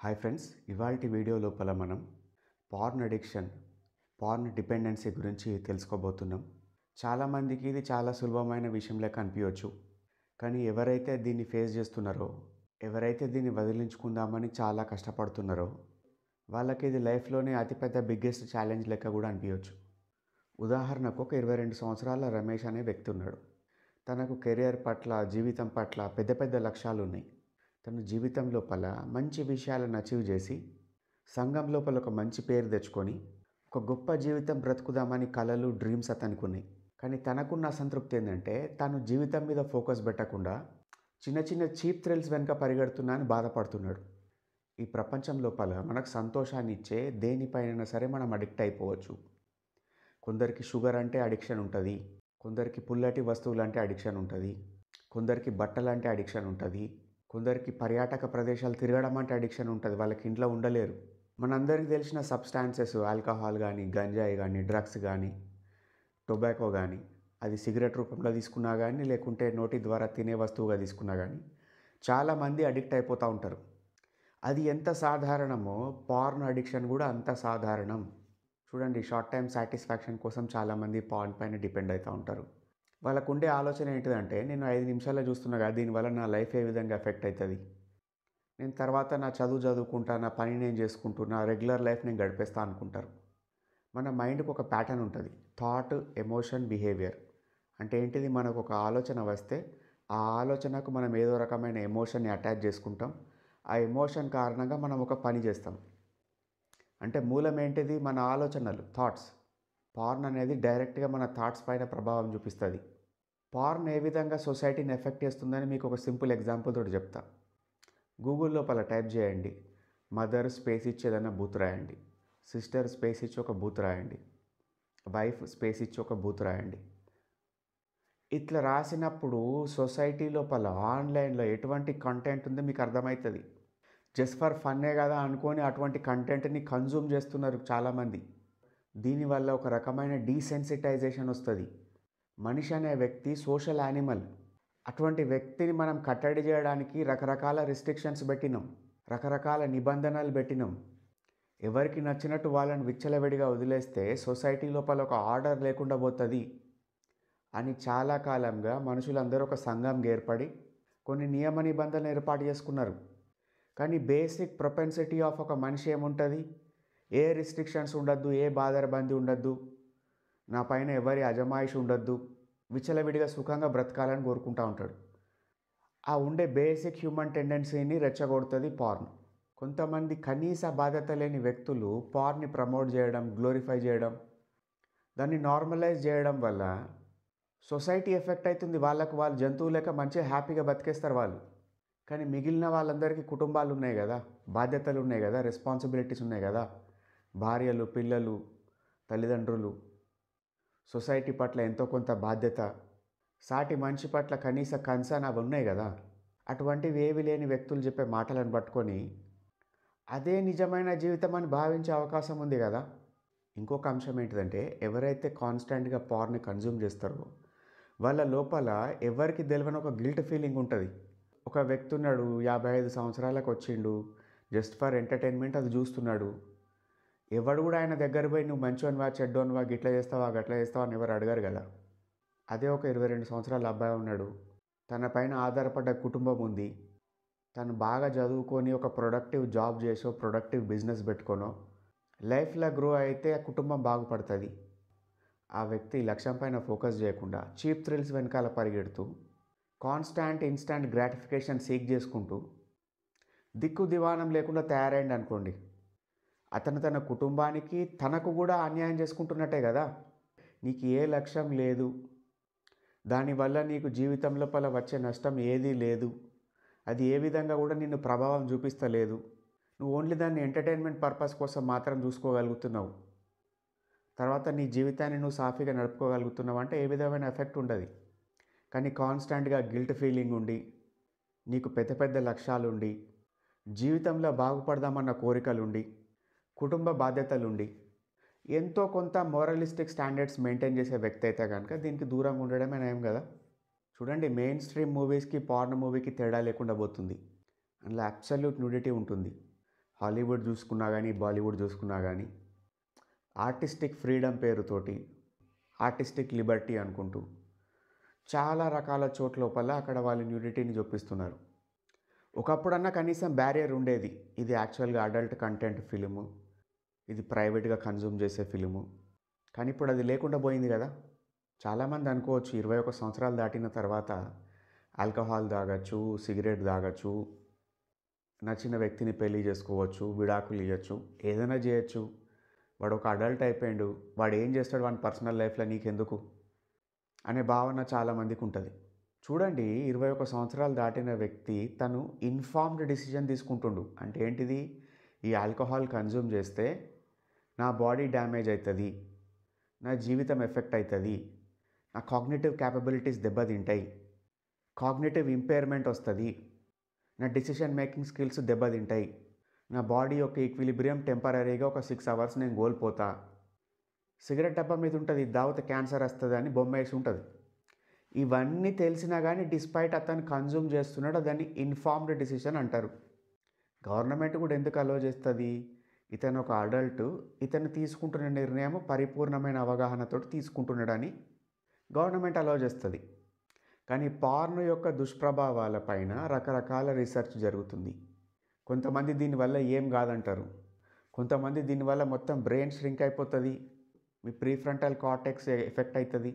Hi friends, ఇవాల్టి video లోపల మనం పార్న్ అడిక్షన్, పార్న్ డిపెండెన్సీ గురించి తెలుసుకోబోతున్నాం. చాలామందికి ఇది చాలా సులభమైన విషయంలా కనిపించవచ్చు. కానీ ఎవరైతే దీన్ని ఫేస్ చేస్తున్నారో, ఎవరైతే దీన్ని వదిలించుకుందామని చాలా కష్టపడుతున్నారో, వాళ్ళకి ఇది లైఫ్లోనే అతిపెద్ద బిగ్గెస్ట్ ఛాలెంజ్ లెక్క కూడా అనిపించవచ్చు. ఉదాహరణకు ఒక 22 సంవత్సరాల రమేష్ అనే వ్యక్తి ఉన్నాడు. తనకు కెరియర్ పట్ల, జీవితం పట్ల పెద్ద పెద్ద లక్ష్యాలు ఉన్నాయి. తన జీవితం లోపల మంచి విషయాలను అచీవ్ చేసి సంఘం లోపల ఒక మంచి పేరు తెచ్చుకొని ఒక గొప్ప జీవితం బ్రతుకుదామని కలలు, డ్రీమ్స్ అతనికి ఉన్నాయి. కానీ తనకున్న అసంతృప్తి ఏంటంటే తను జీవితం మీద ఫోకస్ పెట్టకుండా చిన్న చిన్న చీప్ థ్రిల్స్ వెనుక పరిగెడుతున్నా అని బాధపడుతున్నాడు. ఈ ప్రపంచం లోపల మనకు సంతోషాన్ని ఇచ్చే దేనిపైన సరే మనం అడిక్ట్ అయిపోవచ్చు. కొందరికి షుగర్ అంటే అడిక్షన్ ఉంటుంది, కొందరికి పుల్లటి వస్తువులు అంటే అడిక్షన్ ఉంటుంది, కొందరికి బట్టలు అంటే అడిక్షన్ ఉంటుంది, కొందరికి పర్యాటక ప్రదేశాలు తిరగడం అంటే అడిక్షన్ ఉంటుంది. వాళ్ళకి ఇంట్లో ఉండలేరు. మనందరికీ తెలిసిన సబ్స్టాన్సెస్, ఆల్కహాల్ కానీ, గంజాయి కానీ, డ్రగ్స్ కానీ, టొబాకో కానీ, అది సిగరెట్ రూపంలో తీసుకున్నా కానీ, లేకుంటే నోటి ద్వారా తినే వస్తువుగా తీసుకున్నా కానీ చాలామంది అడిక్ట్ అయిపోతూ ఉంటారు. అది ఎంత సాధారణమో పార్న్ అడిక్షన్ కూడా అంత సాధారణం. చూడండి, షార్ట్ టైం సాటిస్ఫాక్షన్ కోసం చాలామంది పార్న్ పైన డిపెండ్ అవుతూ ఉంటారు. వాళ్ళకు ఉండే ఆలోచన ఏంటిదంటే, నేను 5 నిమిషాల్లో చూస్తున్నా కదా, దీనివల్ల నా లైఫ్ ఏ విధంగా ఎఫెక్ట్ అవుతుంది, నేను తర్వాత నా చదువుకుంటా, నా పని నేను చేసుకుంటూ నా రెగ్యులర్ లైఫ్ నేను గడిపేస్తా అనుకుంటారు. మన మైండ్కి ఒక ప్యాటర్న్ ఉంటుంది, థాట్, ఎమోషన్, బిహేవియర్. అంటే ఏంటిది, మనకు ఒక ఆలోచన వస్తే ఆ ఆలోచనకు మనం ఏదో రకమైన ఎమోషన్ని అటాచ్ చేసుకుంటాం. ఆ ఎమోషన్ కారణంగా మనం ఒక పని చేస్తాం. అంటే మూలం ఏంటిది, మన ఆలోచనలు, థాట్స్. పార్న్ అనేది డైరెక్ట్గా మన థాట్స్ పైన ప్రభావం చూపిస్తుంది. పార్న్ ఏ విధంగా సొసైటీని ఎఫెక్ట్ చేస్తుందని మీకు ఒక సింపుల్ ఎగ్జాంపుల్ తోటి చెప్తా. గూగుల్ లోపల టైప్ చేయండి, మదర్ స్పేస్ ఇచ్చి ఏదైనా బూత్ రాయండి, సిస్టర్ స్పేస్ ఇచ్చి ఒక బూత్ రాయండి, వైఫ్ స్పేస్ ఇచ్చి ఒక బూత్ రాయండి. ఇట్లా రాసినప్పుడు సొసైటీ లోపల ఆన్లైన్లో ఎటువంటి కంటెంట్ ఉందో మీకు అర్థమవుతుంది. జస్ట్ ఫర్ ఫన్నే కదా అనుకొని అటువంటి కంటెంట్ని కన్జ్యూమ్ చేస్తున్నారు చాలామంది. దీనివల్ల ఒక రకమైన డీసెన్సిటైజేషన్ వస్తుంది. మనిషి అనే వ్యక్తి సోషల్ యానిమల్. అటువంటి వ్యక్తిని మనం కట్టడి చేయడానికి రకరకాల రిస్ట్రిక్షన్స్ పెట్టినాం, రకరకాల నిబంధనలు పెట్టినాం. ఎవరికి నచ్చినట్టు వాళ్ళని విచ్చలవిడిగా వదిలేస్తే సొసైటీ లోపల ఒక ఆర్డర్ లేకుండా పోతుంది అని చాలా కాలంగా మనుషులందరూ ఒక సంఘం ఏర్పడి కొన్ని నియమ నిబంధనలు ఏర్పాటు చేసుకున్నారు. కానీ బేసిక్ ప్రొపెన్సిటీ ఆఫ్ ఒక మనిషి ఏముంటుంది, ఏ రిస్ట్రిక్షన్స్ ఉండద్దు, ఏ బాదరబంది ఉండద్దు, నా పైన ఎవరి అజమాయిషి ఉండద్దు, విచ్చలవిడిగా సుఖంగా బ్రతకాలని కోరుకుంటూ ఉంటాడు. ఆ ఉండే బేసిక్ హ్యూమన్ టెండెన్సీని రెచ్చగొడుతుంది పార్న్. కొంతమంది కనీస బాధ్యత లేని వ్యక్తులు పార్న్ని ప్రమోట్ చేయడం, గ్లోరిఫై చేయడం, దాన్ని నార్మలైజ్ చేయడం వల్ల సొసైటీ ఎఫెక్ట్ అవుతుంది. వాళ్ళు జంతువు లెక్క మంచిగా హ్యాపీగా బతికేస్తారు వాళ్ళు. కానీ మిగిలిన వాళ్ళందరికీ కుటుంబాలు ఉన్నాయి కదా, బాధ్యతలు ఉన్నాయి కదా, రెస్పాన్సిబిలిటీస్ ఉన్నాయి కదా, భార్యలు, పిల్లలు, తల్లిదండ్రులు, సొసైటీ పట్ల ఎంతో కొంత బాధ్యత, సాటి మనిషి పట్ల కనీస కన్సర్న్ అవి ఉన్నాయి కదా. అటువంటివి ఏవి లేని వ్యక్తులు చెప్పే మాటలను పట్టుకొని అదే నిజమైన జీవితం అని భావించే అవకాశం ఉంది కదా. ఇంకొక అంశం ఏంటిదంటే, ఎవరైతే కాన్స్టెంట్గా పార్న్ని కన్జ్యూమ్ చేస్తారో వాళ్ళ లోపల ఎవరికి తెలియని ఒక గిల్ట్ ఫీలింగ్ ఉంటుంది. ఒక వ్యక్తి ఉన్నాడు, 55 సంవత్సరాలకు వచ్చిండు, జస్ట్ ఫర్ ఎంటర్టైన్మెంట్ అది చూస్తున్నాడు. ఎవడు కూడా ఆయన దగ్గర పోయి నువ్వు మంచోనివా, చెడ్డోనివా, గిట్లా చేస్తావా, గట్లా చేస్తావా అని ఎవరు అడగారు కదా. అదే ఒక 22 సంవత్సరాల అబ్బాయి ఉన్నాడు, తన పైన ఆధారపడ్డ కుటుంబం ఉంది, తను బాగా చదువుకొని ఒక ప్రొడక్టివ్ జాబ్ చేసో, ప్రొడక్టివ్ బిజినెస్ పెట్టుకోనో లైఫ్లో గ్రో అయితే ఆ కుటుంబం బాగుపడుతుంది. ఆ వ్యక్తి లక్ష్యం పైన ఫోకస్ చేయకుండా చీప్ థ్రిల్స్ వెనకాల పరిగెడుతూ కాన్స్టాంట్ ఇన్స్టాంట్ గ్రాటిఫికేషన్ సీక్ చేసుకుంటూ దిక్కు దివానం లేకుండా తయారైంది అనుకోండి, అతను తన కుటుంబానికి, తనకు కూడా అన్యాయం చేసుకుంటున్నట్టే కదా. నీకు ఏ లక్ష్యం లేదు, దానివల్ల నీకు జీవితం లోపల వచ్చే నష్టం ఏదీ లేదు, అది ఏ విధంగా కూడా నిన్ను ప్రభావం చూపిస్తలేదు, నువ్వు ఓన్లీ దాన్ని ఎంటర్టైన్మెంట్ పర్పస్ కోసం మాత్రం చూసుకోగలుగుతున్నావు, తర్వాత నీ జీవితాన్ని నువ్వు సాఫీగా నడుపుకోగలుగుతున్నావు అంటే ఏ విధమైన ఎఫెక్ట్ ఉండదు. కానీ కాన్స్టాంట్గా గిల్ట్ ఫీలింగ్ ఉండి, నీకు పెద్ద పెద్ద లక్ష్యాలుండి, జీవితంలో బాగుపడదామన్న కోరికలుండి, కుటుంబ బాధ్యతలుండి, ఎంతో కొంత మోరలిస్టిక్ స్టాండర్డ్స్ మెయింటైన్ చేసే వ్యక్తి అయితే కనుక దీనికి దూరంగా ఉండడమే నయం కదా. చూడండి, మెయిన్ స్ట్రీమ్ మూవీస్కి పార్న్ మూవీకి తేడా లేకుండా పోతుంది. అందులో అబ్సల్యూట్ న్యూడిటీ ఉంటుంది, హాలీవుడ్ చూసుకున్నా కానీ, బాలీవుడ్ చూసుకున్నా కానీ ఆర్టిస్టిక్ ఫ్రీడమ్ పేరుతోటి ఆర్టిస్టిక్ లిబర్టీ అనుకుంటూ చాలా రకాల చోట్లోపల అక్కడ వాళ్ళు న్యూడిటీని చూపిస్తున్నారు. ఒకప్పుడన్నా కనీసం బ్యారియర్ ఉండేది. ఇది యాక్చువల్గా అడల్ట్ కంటెంట్ ఫిలిము, ఇది ప్రైవేట్గా కన్జ్యూమ్ చేసే ఫిలిము. కానీ ఇప్పుడు అది లేకుండా పోయింది కదా. చాలామంది అనుకోవచ్చు 21 సంవత్సరాలు దాటిన తర్వాత ఆల్కహాల్ తాగొచ్చు, సిగరెట్ తాగొచ్చు, నచ్చిన వ్యక్తిని పెళ్లి చేసుకోవచ్చు, విడాకులు ఇవ్వచ్చు, ఏదైనా చేయొచ్చు. వాడు ఒక అడల్ట్ అయిపోయాడు, వాడు ఏం చేస్తాడు వాడి పర్సనల్ లైఫ్లో నీకెందుకు అనే భావన చాలామందికి ఉంటుంది. చూడండి, 21 సంవత్సరాలు దాటిన వ్యక్తి తను ఇన్ఫార్మ్డ్ డిసిజన్ తీసుకుంటుండు. అంటే ఏంటిది? ఈ ఆల్కహాల్ కన్జ్యూమ్ చేస్తే నా బాడీ డ్యామేజ్ అవుతుంది, నా జీవితం ఎఫెక్ట్ అవుతుంది, నా కాగ్నిటివ్ క్యాపబిలిటీస్ దెబ్బతింటాయి, కాగ్నిటివ్ ఇంపైర్మెంట్ వస్తుంది, నా డిసిషన్ మేకింగ్ స్కిల్స్ దెబ్బతింటాయి, నా బాడీ యొక్క ఈక్విలిబ్రియం టెంపరీగా ఒక 6 అవర్స్ నేను కోల్పోతా. సిగరెట్ డబ్బా మీద ఉంటుంది, దావత క్యాన్సర్ వస్తుంది అని బొమ్మ వేసి ఉంటుంది. ఇవన్నీ తెలిసినా కానీ డిస్పైట్ అతను కన్జ్యూమ్ చేస్తున్నాడు, దాన్ని ఇన్ఫార్మ్డ్ డిసిషన్ అంటారు. గవర్నమెంట్ కూడా ఎందుకు అలో చేస్తుంది? ఇతను ఒక అడల్ట్, ఇతను తీసుకుంటున్న నిర్ణయం పరిపూర్ణమైన అవగాహనతో తీసుకుంటున్నాడని గవర్నమెంట్ అలో చేస్తుంది. కానీ పార్న్ యొక్క దుష్ప్రభావాలపైన రకరకాల రీసెర్చ్ జరుగుతుంది. కొంతమంది దీనివల్ల ఏం కాదంటారు, కొంతమంది దీనివల్ల మొత్తం బ్రెయిన్ ష్రింక్ అయిపోతుంది, మీ ప్రీఫ్రంటల్ కార్టెక్స్ ఎఫెక్ట్ అవుతుంది,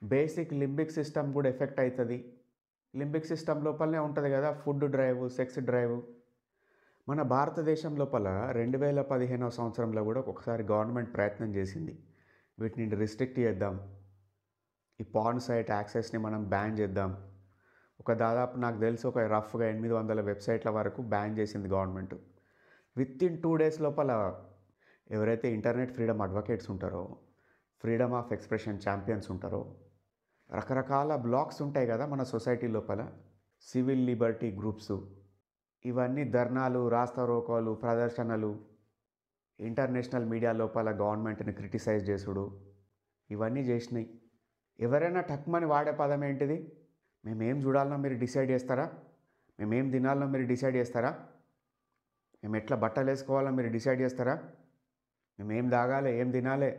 బేసిక్ లింబిక్ సిస్టమ్ కూడా ఎఫెక్ట్ అవుతుంది. లింబిక్ సిస్టమ్ లోపలనే ఉంటుంది కదా ఫుడ్ డ్రైవ్, సెక్స్ డ్రైవ్. మన భారతదేశం లోపల 2015వ సంవత్సరంలో కూడా ఒకసారి గవర్నమెంట్ ప్రయత్నం చేసింది, వీటిని రిస్ట్రిక్ట్ చేద్దాం, ఈ పార్న్ సైట్ యాక్సెస్ని మనం బ్యాన్ చేద్దాం. దాదాపు నాకు తెలిసి ఒక రఫ్గా 800 వెబ్సైట్ల వరకు బ్యాన్ చేసింది గవర్నమెంట్. వితిన్ 2 days లోపల ఎవరైతే ఇంటర్నెట్ ఫ్రీడమ్ అడ్వకేట్స్ ఉంటారో, ఫ్రీడమ్ ఆఫ్ ఎక్స్ప్రెషన్ ఛాంపియన్స్ ఉంటారో, రకరకాల బ్లాక్స్ ఉంటాయి కదా మన సొసైటీ లోపల, సివిల్ లిబర్టీ గ్రూప్స్, ఇవన్నీ ధర్నాలు, రాస్తారోకోలు, ప్రదర్శనలు, ఇంటర్నేషనల్ మీడియా లోపల గవర్నమెంట్ని క్రిటిసైజ్ చేసుడు, ఇవన్నీ చేసినాయి. ఎవరైనా టక్మని వాడే పదం ఏంటిది? మేమేం చూడాలనో మీరు డిసైడ్ చేస్తారా, మేమేం తినాలనో మీరు డిసైడ్ చేస్తారా, మేము ఎట్లా బట్టలు వేసుకోవాలో మీరు డిసైడ్ చేస్తారా, మేమేం తాగాలి, ఏం తినాలి,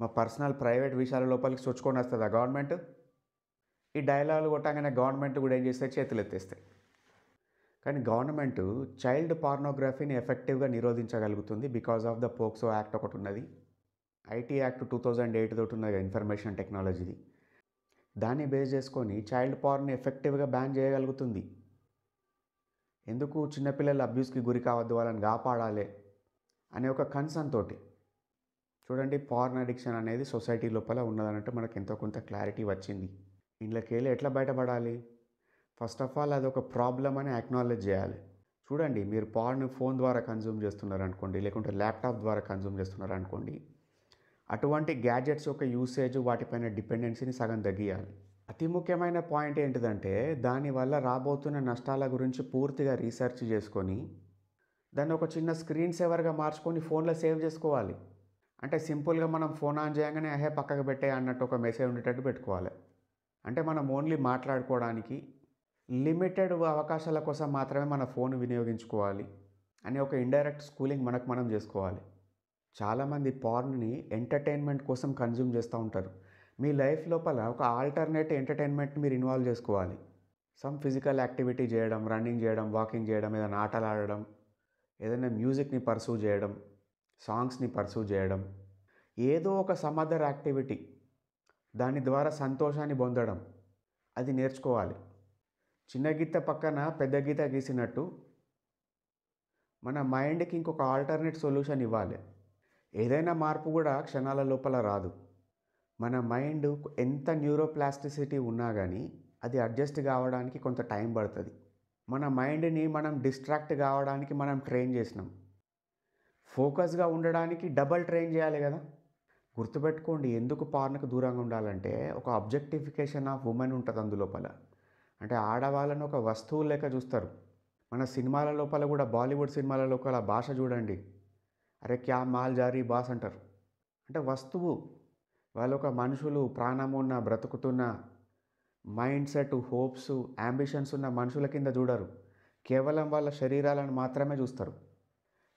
మా పర్సనల్ ప్రైవేట్ విషయాల లోపలికి చొచ్చుకొని వస్తుందా గవర్నమెంట్? ఈ డైలాగులు కొట్టగానే గవర్నమెంట్ కూడా ఏం చేస్తే చేతులు ఎత్తేస్తాయి. కానీ గవర్నమెంట్ చైల్డ్ పార్నోగ్రఫీని ఎఫెక్టివ్గా నిరోధించగలుగుతుంది because of the POCSO act ఒకటి ఉన్నది, ఐటీ యాక్ట్ 2008 తోటి ఉన్నది, ఇన్ఫర్మేషన్ టెక్నాలజీది. దాన్ని బేస్ చేసుకొని చైల్డ్ పార్న్ని ఎఫెక్టివ్గా బ్యాన్ చేయగలుగుతుంది. ఎందుకు? చిన్నపిల్లలు అబ్యూస్కి గురి కావద్దు, వాళ్ళని కాపాడాలి అనే ఒక కన్సర్న్ తోటి. చూడండి, పార్న్ అడిక్షన్ అనేది సొసైటీ లోపల ఉన్నదనంటే మనకు ఎంతో కొంత క్లారిటీ వచ్చింది. ఇంట్లోకి వెళ్ళి ఎట్లా బయటపడాలి? ఫస్ట్ ఆఫ్ ఆల్ అది ఒక ప్రాబ్లం అని యాక్నాలెడ్జ్ చేయాలి. చూడండి, మీరు పార్న్ ఫోన్ ద్వారా కన్జ్యూమ్ చేస్తున్నారు అనుకోండి, లేకుంటే ల్యాప్టాప్ ద్వారా కన్జ్యూమ్ చేస్తున్నారు అనుకోండి, అటువంటి గ్యాడ్జెట్స్ యొక్క యూసేజ్, వాటిపైన డిపెండెన్సీని సగం తగ్గియాలి. అతి ముఖ్యమైన పాయింట్ ఏంటిదంటే, దానివల్ల రాబోతున్న నష్టాల గురించి పూర్తిగా రీసెర్చ్ చేసుకొని దాన్ని ఒక చిన్న స్క్రీన్ సేవర్గా మార్చుకొని ఫోన్లో సేవ్ చేసుకోవాలి. అంటే సింపుల్గా మనం ఫోన్ ఆన్ చేయగానే పక్కకు పెట్టే అన్నట్టు ఒక మెసేజ్ ఉండేటట్టు పెట్టుకోవాలి. అంటే మనం ఓన్లీ మాట్లాడుకోవడానికి లిమిటెడ్ అవకాశాల కోసం మాత్రమే మన ఫోన్ వినియోగించుకోవాలి అని ఒక ఇండైరెక్ట్ స్కూలింగ్ మనకు మనం చేసుకోవాలి. చాలామంది పార్న్ని ఎంటర్టైన్మెంట్ కోసం కన్జ్యూమ్ చేస్తూ ఉంటారు. మీ లైఫ్ లోపల ఒక ఆల్టర్నేట్ ఎంటర్టైన్మెంట్ మీరు ఇన్వాల్వ్ చేసుకోవాలి. సమ్ ఫిజికల్ యాక్టివిటీ చేయడం, రన్నింగ్ చేయడం, వాకింగ్ చేయడం, ఏదైనా ఆటలు ఆడడం, ఏదైనా మ్యూజిక్ని పర్సూ చేయడం, సాంగ్స్ని పర్సూ చేయడం, ఏదో ఒక సమ్ అదర్ యాక్టివిటీ, దాని ద్వారా సంతోషాన్ని పొందడం, అది నేర్చుకోవాలి. చిన్న గీత పక్కన పెద్ద గీత గీసినట్టు మన మైండ్కి ఇంకొక ఆల్టర్నేట్ సొల్యూషన్ ఇవ్వాలి. ఏదైనా మార్పు కూడా క్షణాల లోపల రాదు. మన మైండ్ ఎంత న్యూరోప్లాస్టిసిటీ ఉన్నా కానీ అది అడ్జస్ట్ కావడానికి కొంత టైం పడుతుంది. మన మైండ్ని మనం డిస్ట్రాక్ట్ కావడానికి మనం ట్రైన్ చేసినాం, ఫోకస్గా ఉండడానికి డబల్ ట్రైన్ చేయాలి కదా. గుర్తుపెట్టుకోండి, ఎందుకు పార్న్కు దూరంగా ఉండాలంటే ఒక అబ్జెక్టిఫికేషన్ ఆఫ్ ఉమెన్ ఉంటుంది అందులోపల. అంటే ఆడవాళ్ళను ఒక వస్తువు లెక్క చూస్తారు. మన సినిమాల లోపల కూడా, బాలీవుడ్ సినిమాల లోపల భాష చూడండి, అరే క్యా మాల్ జారీ బాస్ అంటారు. అంటే వస్తువు. వాళ్ళు ఒక మనుషులు, ప్రాణమున్న, బ్రతుకుతున్న, మైండ్ సెట్, హోప్స్, అంబిషన్స్ ఉన్న మనుషుల కింద చూడరు, కేవలం వాళ్ళ శరీరాలను మాత్రమే చూస్తారు.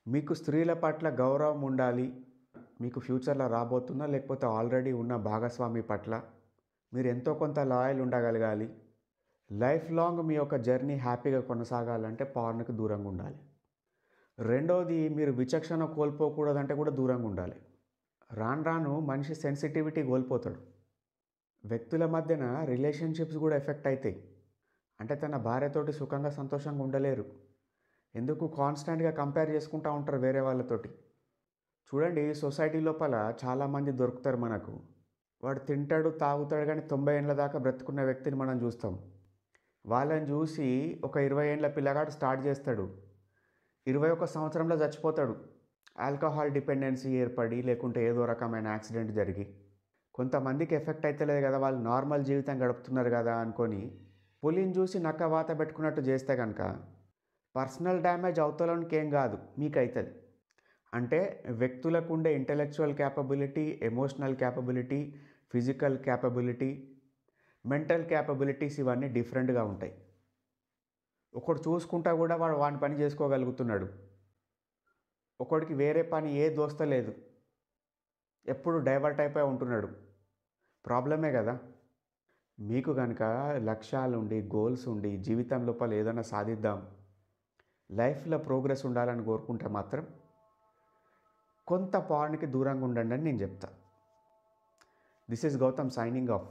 మీకు స్త్రీల పట్ల గౌరవం ఉండాలి, మీకు ఫ్యూచర్లో రాబోతున్న లేకపోతే ఆల్రెడీ ఉన్న భాగస్వామి పట్ల మీరు ఎంతో కొంత లాయల్ ఉండగలగాలి. లైఫ్ లాంగ్ మీ యొక్క జర్నీ హ్యాపీగా కొనసాగాలంటే పార్న్‌కి దూరంగా ఉండాలి. రెండోది, మీరు విచక్షణ కోల్పోకూడదంటే కూడా దూరంగా ఉండాలి. రాను రాను మనిషి సెన్సిటివిటీ కోల్పోతాడు. వ్యక్తుల మధ్యన రిలేషన్షిప్స్ కూడా ఎఫెక్ట్ అవుతాయి. అంటే తన భార్యతోటి సుఖంగా సంతోషంగా ఉండలేరు. ఎందుకు కాన్స్టెంట్గా కంపేర్ చేసుకుంటూ ఉంటారు వేరే వాళ్ళతోటి. చూడండి, సొసైటీ లోపల చాలామంది దొరుకుతారు మనకు. వాడు తింటాడు తాగుతాడు కానీ 90 ఏళ్ళ దాకా బ్రతుకున్న వ్యక్తిని మనం చూస్తాం. వాళ్ళని చూసి ఒక 20 ఏళ్ళ పిల్లగాడు స్టార్ట్ చేస్తాడు, 21 సంవత్సరంలో చచ్చిపోతాడు. ఆల్కహాల్ డిపెండెన్సీ ఏర్పడి లేకుంటే ఏదో రకమైన యాక్సిడెంట్ జరిగి. కొంతమందికి ఎఫెక్ట్ అవుతలేదు కదా, వాళ్ళు నార్మల్ జీవితం గడుపుతున్నారు కదా అనుకొని పులిని చూసి నక్క వాత పెట్టుకున్నట్టు చేస్తే కనుక పర్సనల్ డ్యామేజ్ అవతలోనికి ఏం కాదు, మీకు అవుతుంది. అంటే వ్యక్తులకు ఉండే intellectual capability, emotional capability, physical capability, mental capabilities ఇవన్నీ డిఫరెంట్గా ఉంటాయి. ఒకడు చూసుకుంటా కూడా వాడు వాని పని చేసుకోగలుగుతున్నాడు. ఒకడికి వేరే పని ఏ దోస్తలేదు, ఎప్పుడు డైవర్ట్ అయిపోయి ఉంటున్నాడు. ప్రాబ్లమే కదా. మీకు కనుక లక్ష్యాలుండి గోల్స్ ఉండి జీవితం లోపల ఏదైనా సాధిద్దాం, లైఫ్లో ప్రోగ్రెస్ ఉండాలని కోరుకుంటే మాత్రం కొంత పార్న్‌కి దూరంగా ఉండండి అని నేను చెప్తా. This is Gautam signing of.